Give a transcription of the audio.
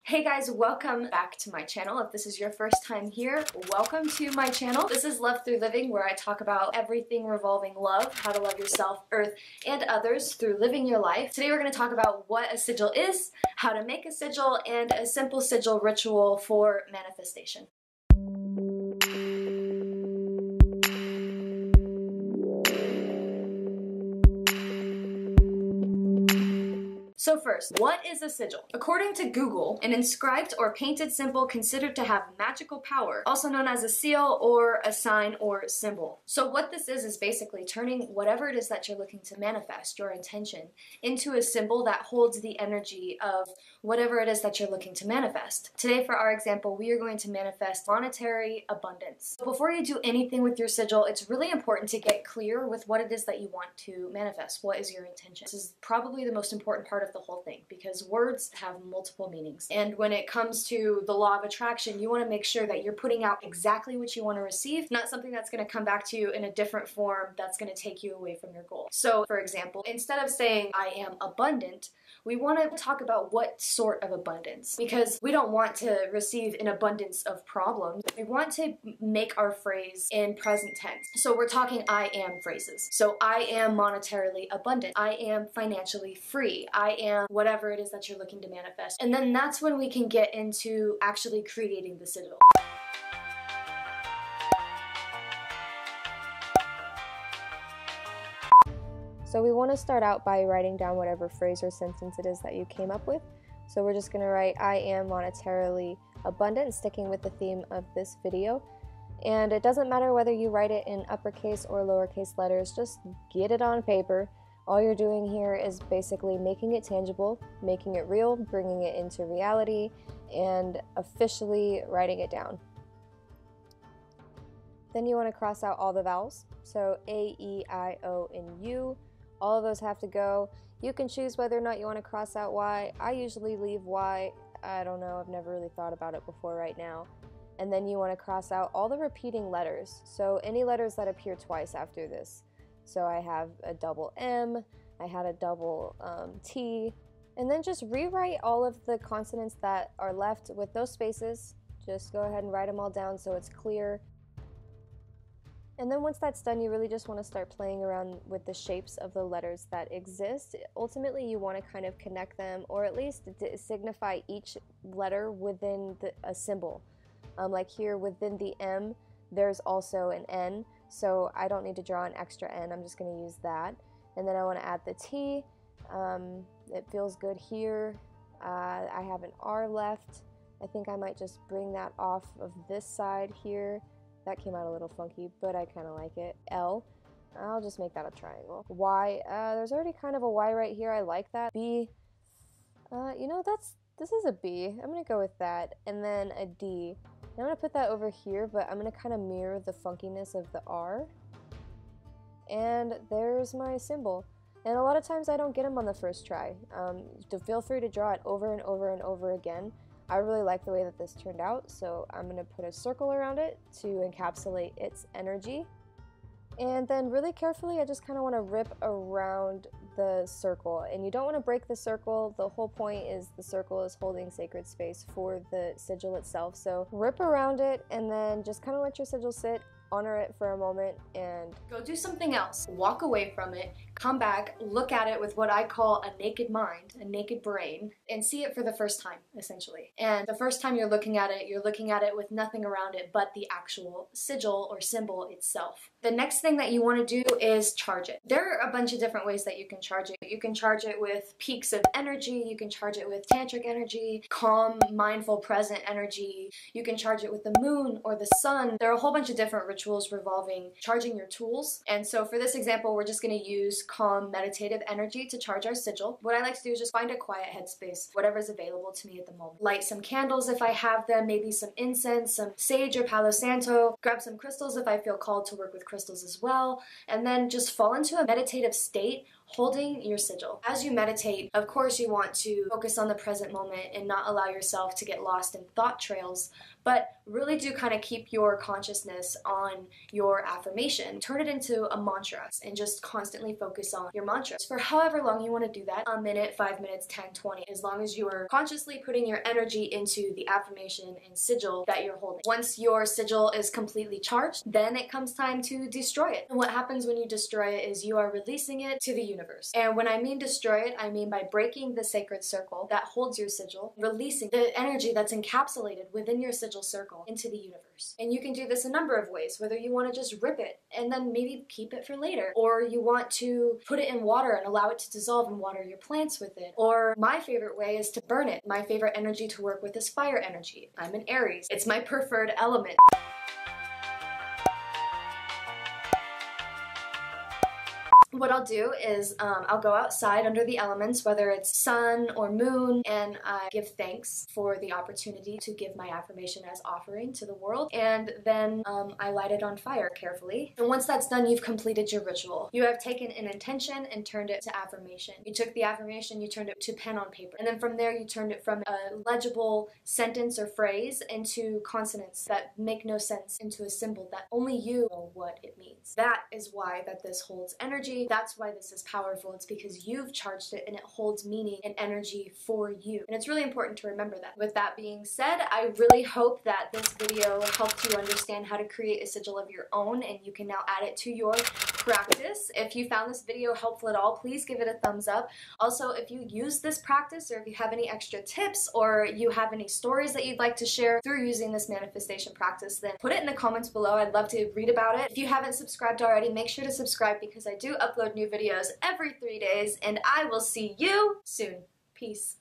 Hey guys, welcome back to my channel. If this is your first time here, welcome to my channel. This is Love Through Living, where I talk about everything revolving love, how to love yourself, earth, and others through living your life. Today we're going to talk about what a sigil is, how to make a sigil, and a simple sigil ritual for manifestation. So first, what is a sigil? According to Google, an inscribed or painted symbol considered to have magical power, also known as a seal or a sign or symbol. So what this is basically turning whatever it is that you're looking to manifest, your intention, into a symbol that holds the energy of whatever it is that you're looking to manifest. Today, for our example, we are going to manifest monetary abundance. Before you do anything with your sigil, it's really important to get clear with what it is that you want to manifest. What is your intention? This is probably the most important part of the whole thing, because words have multiple meanings. And when it comes to the law of attraction, you want to make sure that you're putting out exactly what you want to receive, not something that's going to come back to you in a different form that's going to take you away from your goal. So, for example, instead of saying, I am abundant, we want to talk about what sort of abundance, because we don't want to receive an abundance of problems. We want to make our phrase in present tense. So we're talking I am phrases. So I am monetarily abundant. I am financially free. I am whatever it is that you're looking to manifest. And then that's when we can get into actually creating the sigil. So we want to start out by writing down whatever phrase or sentence it is that you came up with. So we're just going to write, I am monetarily abundant, sticking with the theme of this video. And it doesn't matter whether you write it in uppercase or lowercase letters, just get it on paper. All you're doing here is basically making it tangible, making it real, bringing it into reality, and officially writing it down. Then you want to cross out all the vowels. So A, E, I, O, and U. All of those have to go. You can choose whether or not you want to cross out Y. I usually leave Y. I don't know, I've never really thought about it before right now. And then you want to cross out all the repeating letters. So any letters that appear twice after this. So I have a double M, I had a double T, and then just rewrite all of the consonants that are left with those spaces. Just go ahead and write them all down so it's clear. And then once that's done, you really just want to start playing around with the shapes of the letters that exist. Ultimately, you want to kind of connect them, or at least signify each letter within a symbol. Like here within the M, there's also an N, so I don't need to draw an extra N, I'm just going to use that. And then I want to add the T. It feels good here. I have an R left. I think I might just bring that off of this side here. That came out a little funky, but I kind of like it. L, I'll just make that a triangle. Y, there's already kind of a Y right here, I like that. B, you know, this is a B, I'm gonna go with that. And then a D, and I'm gonna put that over here, but I'm gonna kind of mirror the funkiness of the R. And there's my symbol. And a lot of times I don't get them on the first try. Feel free to draw it over and over and over again. I really like the way that this turned out, so I'm going to put a circle around it to encapsulate its energy. And then really carefully, I just kind of want to rip around the circle. And you don't want to break the circle. The whole point is the circle is holding sacred space for the sigil itself. So rip around it and then just kind of let your sigil sit. Honor it for a moment and go do something else. Walk away from it, come back, look at it with what I call a naked mind, a naked brain, and see it for the first time, essentially. And the first time you're looking at it with nothing around it but the actual sigil or symbol itself. The next thing that you want to do is charge it. There are a bunch of different ways that you can charge it. You can charge it with peaks of energy, you can charge it with tantric energy, calm, mindful, present energy. You can charge it with the moon or the sun. There are a whole bunch of different rituals revolving charging your tools. And so for this example, we're just going to use calm meditative energy to charge our sigil. What I like to do is just find a quiet headspace, whatever's available to me at the moment. Light some candles if I have them, maybe some incense, some sage or Palo Santo, grab some crystals if I feel called to work with crystals as well, and then just fall into a meditative state, Holding your sigil. As you meditate, of course you want to focus on the present moment and not allow yourself to get lost in thought trails, but really do kind of keep your consciousness on your affirmation. Turn it into a mantra and just constantly focus on your mantras for however long you want to do that, a minute, 5 minutes, 10, 20, as long as you are consciously putting your energy into the affirmation and sigil that you're holding. Once your sigil is completely charged, then it comes time to destroy it. And what happens when you destroy it is you are releasing it to the universe. And when I mean destroy it, I mean by breaking the sacred circle that holds your sigil, releasing the energy that's encapsulated within your sigil circle into the universe. And you can do this a number of ways, whether you want to just rip it and then maybe keep it for later, or you want to put it in water and allow it to dissolve and water your plants with it, or my favorite way is to burn it. My favorite energy to work with is fire energy. I'm an Aries. It's my preferred element. What I'll do is I'll go outside under the elements, whether it's sun or moon, and I give thanks for the opportunity to give my affirmation as offering to the world, and then I light it on fire carefully. And once that's done, you've completed your ritual. You have taken an intention and turned it to affirmation. You took the affirmation, you turned it to pen on paper, and then from there you turned it from a legible sentence or phrase into consonants that make no sense into a symbol that only you know what it means. That is why that this holds energy. That's why this is powerful. It's because you've charged it and it holds meaning and energy for you. And it's really important to remember that. With that being said, I really hope that this video helped you understand how to create a sigil of your own, and you can now add it to your practice. If you found this video helpful at all, please give it a thumbs up. Also, if you use this practice, or if you have any extra tips, or you have any stories that you'd like to share through using this manifestation practice, then put it in the comments below. I'd love to read about it. If you haven't subscribed already, make sure to subscribe because I do upload new videos every 3 days, and I will see you soon. Peace.